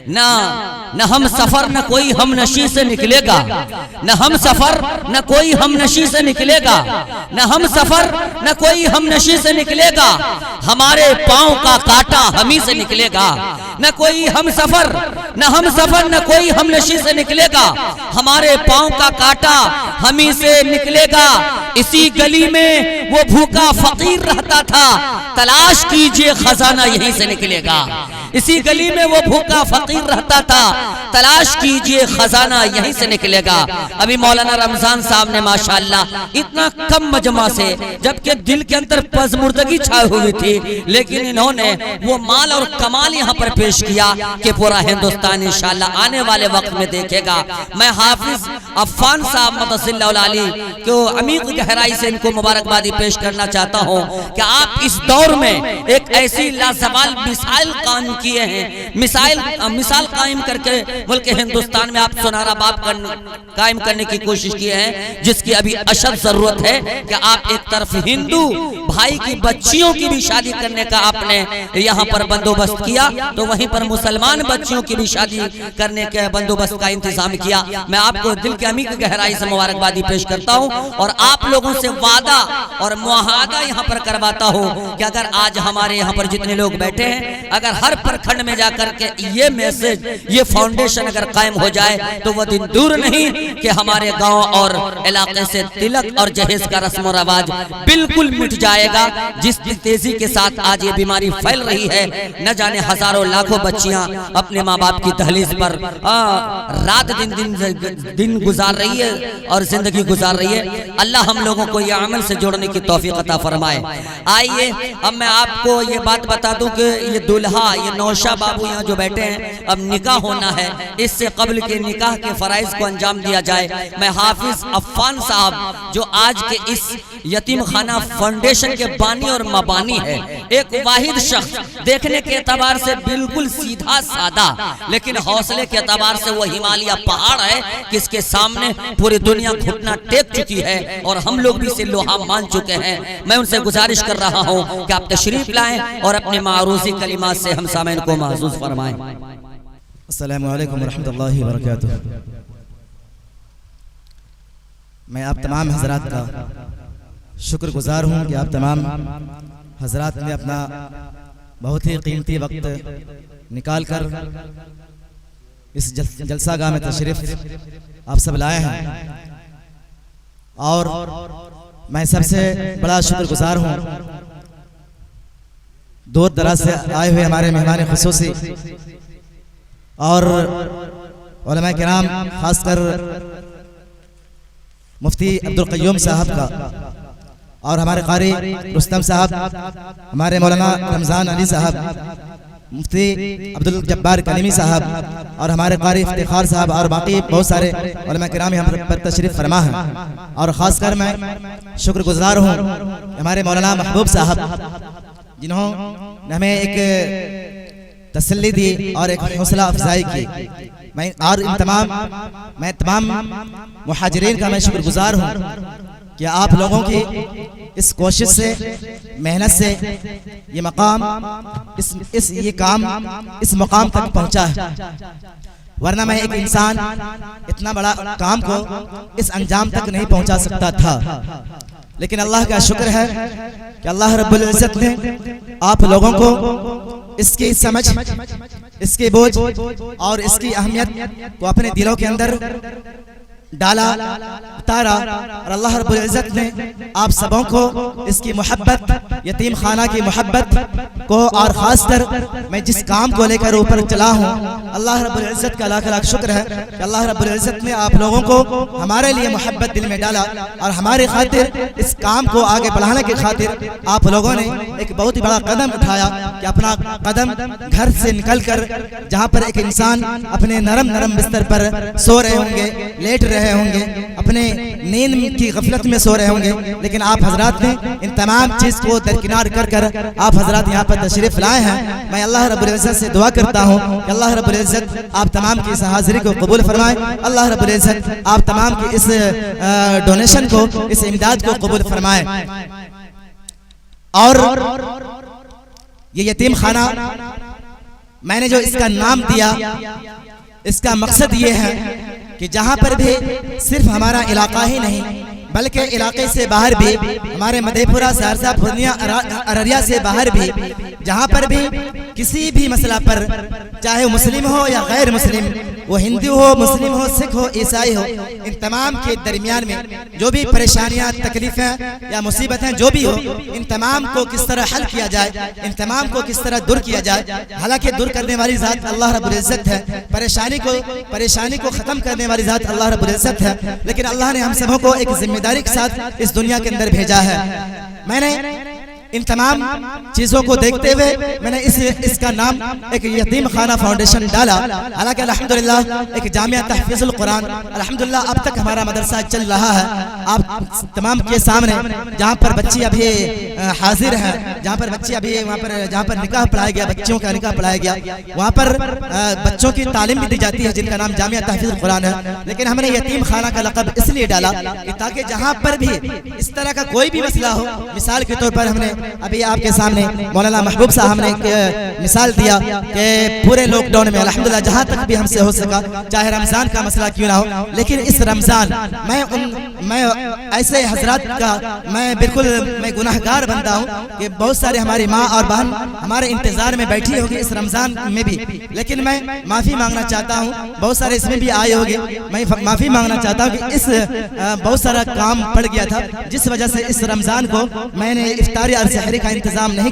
نہ ہم سفر نہ کوئی ہم نشی سے نکلے گا، نہ ہم سفر نہ کوئی ہم نشی سے نکلے گا، نہ ہم سفر نہ کوئی ہم نشی سے نکلے گا، ہمارے پاؤں کا کانٹا ہم ہی سے نکلے گا، نہ کوئی ہم سفر نہ کوئی ہم نشی سے نکلے گا، ہمارے پاؤں کا کانٹا ہم ہی سے نکلے گا۔ اسی گلی میں وہ بھوکا فقیر رہتا تھا، تلاش کیجئے خزانہ یہیں سے نکلے گا۔ اسی گلی میں وہ بھوکا فقیر رہتا تھا، تلاش کیجئے خزانہ یہیں سے نکلے گا۔ ابھی مولانا رمضان صاحب نے ماشاءاللہ اتنا کم مجمع سے، جبکہ دل کے اندر پزمردگی چھائے ہوئی تھی، لیکن انہوں نے وہ مال اور کمال یہاں پر پیش کیا کہ پورا ہندوستان انشاءاللہ آنے والے وقت میں دیکھے گا۔ میں حافظ عفان صاحب مدثر اللہ علیہ کو عمیق گہرائی سے ان کو مبارکبادی پیش کرنا چاہتا ہوں کہ آپ اس دور میں ایک ایسی لازوال مثال قائم کیے ہیں، مثال قائم کر کے ملک ہندوستان میں آپ سنہرا باب قائم کرنے کی کوشش کیے ہیں، جس کی ابھی اشد ضرورت ہے کہ آپ ایک طرف ہندو بھائی کی بچیوں کی بھی شادی کرنے کا آپ نے یہاں پر بندوبست کیا، تو وہیں پر مسلمان بچیوں کی بھی شادی کرنے کے بندوبست کا انتظام کیا۔ میں آپ کو دل کے عمیق گہرائی سے مبارکبادی پیش کرتا ہوں اور آپ لوگوں سے وعدہ اور معاہدہ یہاں پر کرواتا ہوں کہ اگر آج ہمارے یہاں پر جتنے لوگ بیٹھے ہیں، اگر ہر پرکھنڈ میں جا کر کے یہ میسج، یہ فاؤنڈیشن اگر قائم ہو جائے تو وہ دن دور نہیں کہ ہمارے گاؤں اور علاقے سے تلک اور جہیز کا رسم و رواج بالکل مٹ جائے گا۔ جس تیزی کے ساتھ آج یہ بیماری پھیل رہی ہے، نہ جانے ہزاروں لاکھوں بچیاں اپنے ماں باپ کی دہلیز پر رات دن گزار رہی ہے اور زندگی گزار رہی ہے۔ اللہ ہم لوگوں کو یہ عمل سے جوڑنے کی توفیق عطا فرمائے۔ آئیے اب میں آپ کو یہ بات بتا دوں کہ یہ دلہا، یہ نوشہ بابو یہاں جو بیٹھے ہیں، اب نکاح ہونا ہے، اس سے قبل کے نکاح کے فرائض کو انجام دیا جائے۔ میں حافظ عفان صاحب جو آج کے اس یتیم خانہ فاؤنڈیشن کے بانی اور مبانی ہے، ایک واحد شخص، دیکھنے کے اعتبار سے بالکل سیدھا سادہ، لیکن حوصلے کے اعتبار سے وہ ہمالیہ پہاڑ ہے کہ اس کے سامنے پوری دنیا گھٹنا ٹیک چکی ہے اور ہم لوگ بھی اسے لوہا مان چکے ہیں۔ میں ان سے گزارش کر رہا ہوں کہ آپ تشریف لائیں اور اپنے معروضی کلمات سے ہم سامعین کو محظوظ فرمائیں۔ السلام علیکم ورحمۃ اللہ وبرکاتہ۔ میں آپ تمام حضرات کا شکر گزار ہوں کہ آپ تمام حضرات نے اپنا بہت ہی قیمتی وقت نکال کر اس جلسہ گاہ میں تشریف آپ سب لائے ہیں، اور میں سب سے بڑا شکر گزار ہوں دور دراز سے آئے ہوئے ہمارے مہمان خصوصی اور علماء کرام، خاص کر مفتی عبدالقیوم صاحب کا، اور ہمارے قاری رستم صاحب، ہمارے مولانا رمضان علی صاحب، مفتی عبدالجبار کلیمی صاحب، اور ہمارے قاری افتخار صاحب، اور باقی بہت سارے علماء کرام یہاں پر تشریف فرما ہیں۔ اور خاص کر میں شکر گزار ہوں ہمارے مولانا محبوب صاحب، جنہوں نے ہمیں ایک تسلی دی اور ایک حوصلہ افزائی کی۔ میں تمام مہاجرین کا میں شکر گزار ہوں کہ آپ لوگوں کی اس کوشش سے، محنت سے یہ مقام، یہ کام اس مقام تک پہنچا ہے، ورنہ میں ایک انسان اتنا بڑا کام کو اس انجام تک نہیں پہنچا سکتا تھا۔ لیکن اللہ کا شکر ہے کہ اللہ رب العزت نے آپ لوگوں کو اس کی سمجھ، اس کی بوجھ اور اس کی اہمیت کو اپنے دلوں کے اندر ڈالا، اتارا، اور اللہ رب العزت نے آپ سبوں کو اس کی محبت، یتیم خانہ کی محبت کو، اور خاص کر میں جس کام کو لے کر اوپر چلا ہوں، اللہ رب العزت کا لاکھ لاکھ شکر ہے کہ اللہ رب العزت نے آپ لوگوں کو ہمارے لیے محبت دل میں ڈالا، اور ہماری خاطر اس کام کو آگے بڑھانے کی خاطر آپ لوگوں نے ایک بہت ہی بڑا قدم اٹھایا کہ اپنا قدم گھر سے نکل کر، جہاں پر ایک انسان اپنے نرم بستر پر سو رہے ہوں گے، لیٹ رہے ہوں گے، اپنے نیند کی غفلت میں سو رہے ہوں گے، لیکن آپ حضرات نے ان تمام چیز کو درکنار کر آپ حضرات یہاں پر تشریف لائے ہیں۔ میں اللہ رب العزت سے دعا کرتا ہوں کہ اللہ رب العزت آپ تمام کی اس حاضری کو قبول فرمائے، اللہ رب العزت آپ تمام کی اس ڈونیشن کو، اس امداد کو قبول فرمائے۔ اور یہ یتیم خانہ میں نے جو اس کا نام دیا اس کا مقصد یہ ہے کہ جہاں پر بھی صرف ہمارا علاقہ ہی نہیں بلکہ علاقے سے باہر بھی ہمارے مدھے پورہ سہرسہ پورنیہ ارریہ سے باہر بھی جہاں پر بھی کسی بھی مسئلہ پر چاہے وہ مسلم ہو یا غیر مسلم وہ ہندو ہو مسلم ہو سکھ ہو عیسائی ہو ان تمام کے درمیان میں جو بھی پریشانیاں تکلیفیں یا مصیبتیں جو بھی ہو ان تمام کو کس طرح حل کیا جائے ان تمام کو کس طرح دور کیا جائے حالانکہ دور کرنے والی ذات اللہ رب العزت ہے پریشانی کو ختم کرنے والی ذات اللہ رب العزت ہے لیکن اللہ نے ہم سبوں کو ایک ذمہ داری کے ساتھ اس دنیا کے اندر بھیجا ہے میں نے ان تمام چیزوں کو دیکھتے ہوئے میں نے اس کا نام ایک یتیم خانہ فاؤنڈیشن ڈالا حالانکہ الحمدللہ ایک جامعہ تحفیظ القرآن الحمدللہ اب تک ہمارا مدرسہ چل رہا ہے آپ تمام کے سامنے جہاں پر بچی ابھی حاضر ہیں جہاں پر بچی ابھی وہاں پر جہاں پر نکاح پڑھایا گیا بچیوں کا نکاح پڑھایا گیا وہاں پر بچوں کی تعلیم بھی دی جاتی ہے جن کا نام جامعہ تحفیظ القرآن ہے لیکن ہم نے یتیم خانہ کا لقب اس لیے ڈالا کہ تاکہ جہاں پر بھی اس طرح کا کوئی بھی مسئلہ ہو مثال کے طور پر ہم نے ابھی آپ کے سامنے مولانا محبوب صاحب نے ایک مثال دیا کہ پورے لاک ڈاؤن میں الحمدللہ جہاں تک بھی ہم سے ہو سکا چاہے رمضان کا مسئلہ کیوں نہ ہو لیکن اس رمضان میں ایسے حضرات کا میں گناہگار بنتا ہوں کہ بہت سارے ہماری ماں اور بہن ہمارے انتظار میں بیٹھی ہوگی اس رمضان میں بھی لیکن میں معافی مانگنا چاہتا ہوں بہت سارے اس میں بھی آئے ہوگے میں معافی مانگنا چاہتا ہوں کہ اس بہت سارا کام پڑ گیا تھا جس وجہ سے اس رمضان کو میں نے افطاری اور سحری کا انتظام نہیں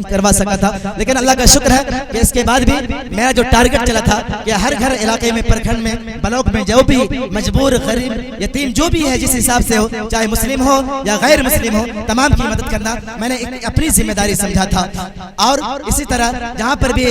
کروا سکا تھا لیکن اللہ کا شکر ہے کہ اس کے بعد بھی میرا جو ٹارگٹ چلا تھا کہ ہر گھر علاقے میں پرکھنڈ میں بلاک میں جو بھی مجبور غریب یتیم جو بھی ہے جس حساب سے ہو چاہے مسلم ہو یا غیر مسلم ہو تمام کی مدد کرنا میں نے اپنی ذمہ داری سمجھا تھا اور اسی طرح جہاں پر بھی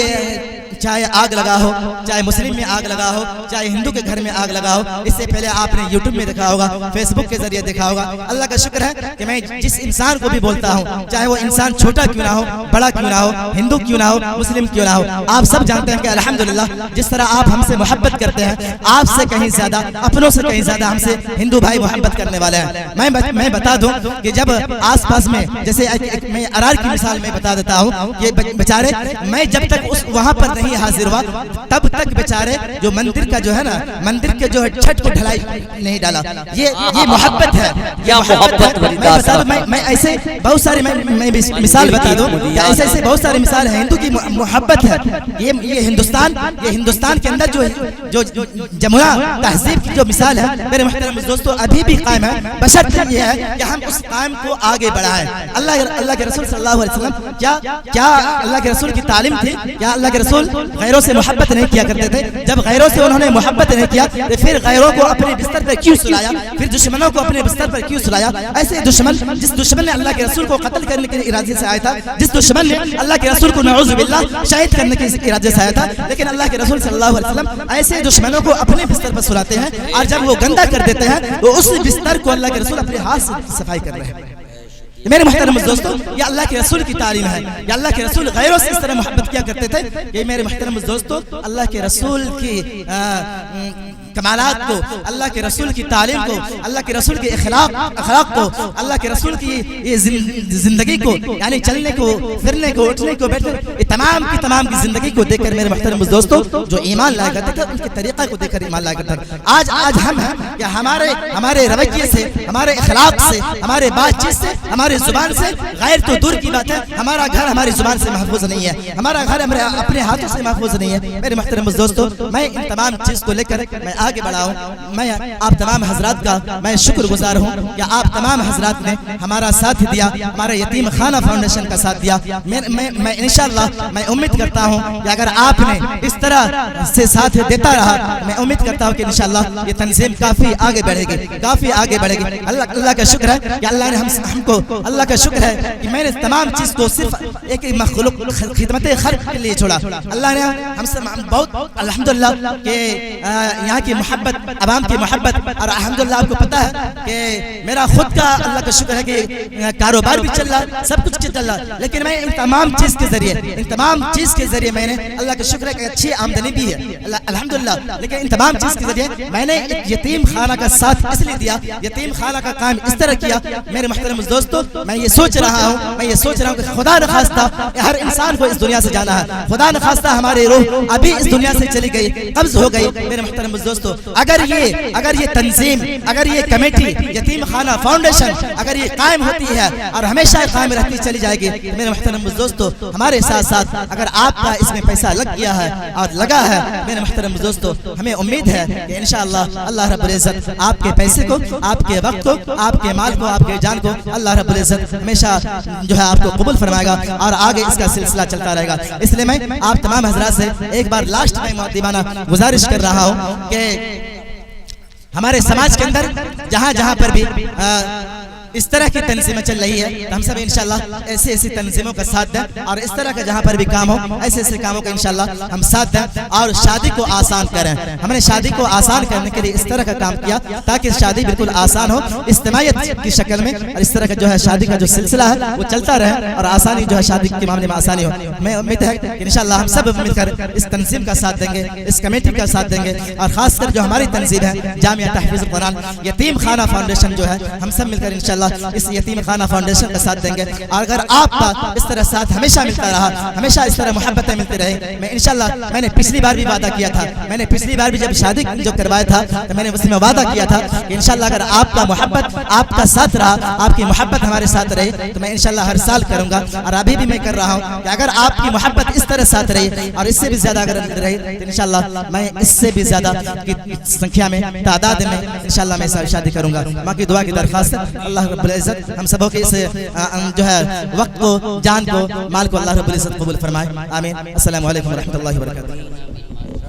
چاہے آگ لگا ہو چاہے مسلم میں آگ لگا ہو چاہے ہندو کے گھر میں آگ لگا ہو اس سے پہلے آپ نے یوٹیوب میں دیکھا ہوگا فیس بک کے ذریعے دیکھا ہوگا اللہ کا شکر ہے کہ میں جس انسان کو بھی بولتا ہوں چاہے وہ انسان چھوٹا کیوں نہ ہو بڑا کیوں نہ ہو ہندو کیوں نہ ہو مسلم کیوں نہ ہو آپ سب جانتے ہیں کہ الحمدللہ جس طرح آپ ہم سے محبت کرتے ہیں آپ سے کہیں زیادہ اپنوں سے کہیں زیادہ ہم سے ہندو بھائی محبت کرنے والے ہیں میں بتا دوں کہ جب آس پاس میں جیسے میں ارار کی مثال میں بتا دیتا ہوں کہ بیچارے میں جب تک وہاں پر نہیں حاضر ہوا تب تک بیچارے جو مندر کا جو ہے نا مندر کے جو ہے چھت کو ڈھلائی نہیں ڈالا یہ محبت ہے کیا محبت میں ایسے بہت سارے میں مثال بتا دوں ایسے ایسے بہت سارے مثال ہیں ہندو کی محبت ہے یہ ہندوستان کے اندر جو جمہوریہ تہذیب کی جو مثال ہے میرے محترم دوستو ابھی بھی قائم ہے بشرط یہ ہے کہ ہم اس قائم کو آگے بڑھائیں اللہ کے رسول صلی اللہ علیہ وسلم کیا اللہ کے رسول کی تعلیم تھی کیا اللہ کے رسول غیروں سے محبت نہیں کیا کرتے تھے جب غیروں سے انہوں نے محبت نہیں کیا تو پھر غیروں کو اپنے بستر پر کیوں سلایا پھر دشمنوں کو اپنے بستر پر کیوں سلایا ایسے جس دشمن نے اللہ کے رسول کو قتل کرنے کے ارادے سے آیا تھا جس دشمن نے اللہ کے رسول کو نعوذ باللہ شہید کرنے کے ارادے سے آیا تھا لیکن اللہ کے رسول صلی اللہ علیہ وسلم ایسے دشمنوں کو اپنے بستر پر سلاتے ہیں اور جب وہ گندا کر دیتے ہیں تو اس بستر کو اللہ کے رسول اپنے ہاتھ سے صفائی کر رہے ہیں میرے محترم دوستو یہ اللہ کے رسول کی تعلیم ہے یہ اللہ کے رسول غیروں سے اس طرح محبت کیا کرتے تھے یہ میرے محترم دوستو اللہ کے رسول کی کمالات کو اللہ کے رسول کی تعلیم کو اللہ کے رسول کے اخلاق کو اللہ کے رسول کی یہ زندگی کو یعنی چلنے کو پھرنے کو اٹھنے کو بیٹھنے یہ تمام کی زندگی کو دیکھ کر میرے محترم دوستو جو ایمان لایا کرتے تھے ان کے طریقہ کو دیکھ کر ایمان لایا کرتے تھے آج ہم ہیں کہ ہمارے رویے سے ہمارے اخلاق سے ہمارے بات چیت سے ہماری زبان سے غیر تو دور کی بات ہے ہمارا گھر ہماری زبان سے محفوظ نہیں ہے ہمارا گھر اپنے ہاتھوں سے محفوظ نہیں ہے میرے محترم دوستو میں ان تمام چیز کو لے کر میں آگے بڑھا ہوں میں آپ تمام حضرات کا میں شکر گزار ہوں کہ آپ تمام حضرات نے ہمارا ساتھ دیا ہمارے یتیم خانہ فاؤنڈیشن کا ساتھ دیا میں انشاءاللہ میں امید کرتا ہوں کہ اگر آپ نے اس طرح سے ساتھ دیتا رہا میں امید کرتا ہوں کہ انشاءاللہ یہ تنظیم کافی آگے بڑھے گی اللہ کا شکر ہے کہ اللہ نے ہم کو اللہ کا شکر ہے کہ میں نے تمام چیز کو صرف ایک مخلوق خدمت خلق کے لیے چھوڑا اللہ نے ہم سے بہت الحمدللہ کہ یہاں کی کی محبت، عوام کی محبت، اور الحمدللہ آپ کو پتہ ہے کہ میرا خود کا اللہ کا شکر ہے کہ کاروبار بھی چل رہا، سب کچھ چل رہا، لیکن میں ان تمام چیز کے ذریعے میں نے اللہ کا شکر ہے کہ اچھی آمدنی بھی ہے الحمدللہ، لیکن ان تمام چیز کے ذریعے میں نے ایک یتیم خانہ کا ساتھ اس لیے دیا، یتیم خانہ کا کام اس طرح کیا میرے محترم دوستو، میں یہ سوچ رہا ہوں کہ خدا نخواستہ ہر انسان کو اس دنیا سے جانا ہے، خدا نخواستہ ہماری روح ابھی اس دنیا سے چلی گئی، قبض ہو گئی میرے محترم دوستو، اگر یہ تنظیم، اگر یہ کمیٹی یتیم خانہ فاؤنڈیشن اگر یہ قائم ہوتی ہے اور ہمیشہ قائم رہتی چلی جائے گی میرے محترم دوستو، ہمارے ساتھ ساتھ اگر آپ کا اس میں پیسہ لگ گیا ہے اور لگا ہے میرے محترم دوستو، ہمیں امید ہے کہ انشاءاللہ اللہ رب العزت آپ کے پیسے کو، آپ کے وقت کو، آپ کے مال کو، آپ کے جان کو اللہ رب العزت ہمیشہ جو ہے آپ کو قبول فرمائے گا اور آگے اس کا سلسلہ چلتا رہے گا۔ اس لیے میں آپ تمام حضرات سے ایک بار لاسٹ میں مؤدبانہ گزارش کر رہا ہوں کہ ہمارے سماج کے اندر جہاں پر بھی اس طرح کی تنظیمیں چل رہی ہے تو ہم سب انشاءاللہ ایسی تنظیموں کا ساتھ دیں، اور اس طرح کا جہاں پر بھی کام ہو ایسے کاموں کا انشاءاللہ ہم ساتھ دیں اور شادی کو آسان کریں۔ ہم نے شادی کو آسان کرنے کے لیے اس طرح کا کام کیا تاکہ شادی بالکل آسان ہو، اجتماعیت کی شکل میں، اور اس طرح کا جو ہے شادی کا جو سلسلہ ہے وہ چلتا رہے اور آسانی جو ہے شادی کے معاملے میں آسانی ہو۔ میں امید ہے کہ انشاءاللہ ہم سب مل کر اس تنظیم کا ساتھ دیں گے، اس کمیٹی کا ساتھ دیں گے، اور خاص کر جو ہماری تنظیم ہے جامعہ تحفیظ القرآن یتیم خانہ فاؤنڈیشن جو ہے، ہم سب مل کر انشاءاللہ اس یتیم خانہ فاؤنڈیشن کا ساتھ دیں گے، اور اگر آپ کا اس طرح ساتھ ہمیشہ ملتا رہا، ہمیشہ اس طرح محبتیں ملتی رہے، میں انشاءاللہ میں نے پچھلی بار بھی وعدہ کیا تھا، میں نے پچھلی بار بھی جب شادی جو کروایا تھا تو میں نے اس میں وعدہ کیا تھا کہ انشاءاللہ اگر آپ کا محبت، آپ کا ساتھ رہا، آپ کی محبت ہمارے ساتھ رہی تو میں انشاءاللہ ہر سال کروں گا، اور ابھی بھی میں کر رہا ہوں کہ اگر آپ کی محبت اس طرح ساتھ رہی اور اس سے بھی زیادہ اگر رہی تو انشاءاللہ میں اس سے بھی زیادہ کی سنکھیا میں، تعداد میں انشاءاللہ میں شادی کروں گا۔ ماں کی دعا کی درخواست ہے، اللہ رب العزت ہم سبوں کے اس جو ہے وقت کو، جان کو، مال کو اللہ رب العزت قبول فرمائے، آمین۔ السلام علیکم ورحمۃ اللہ وبرکاتہ۔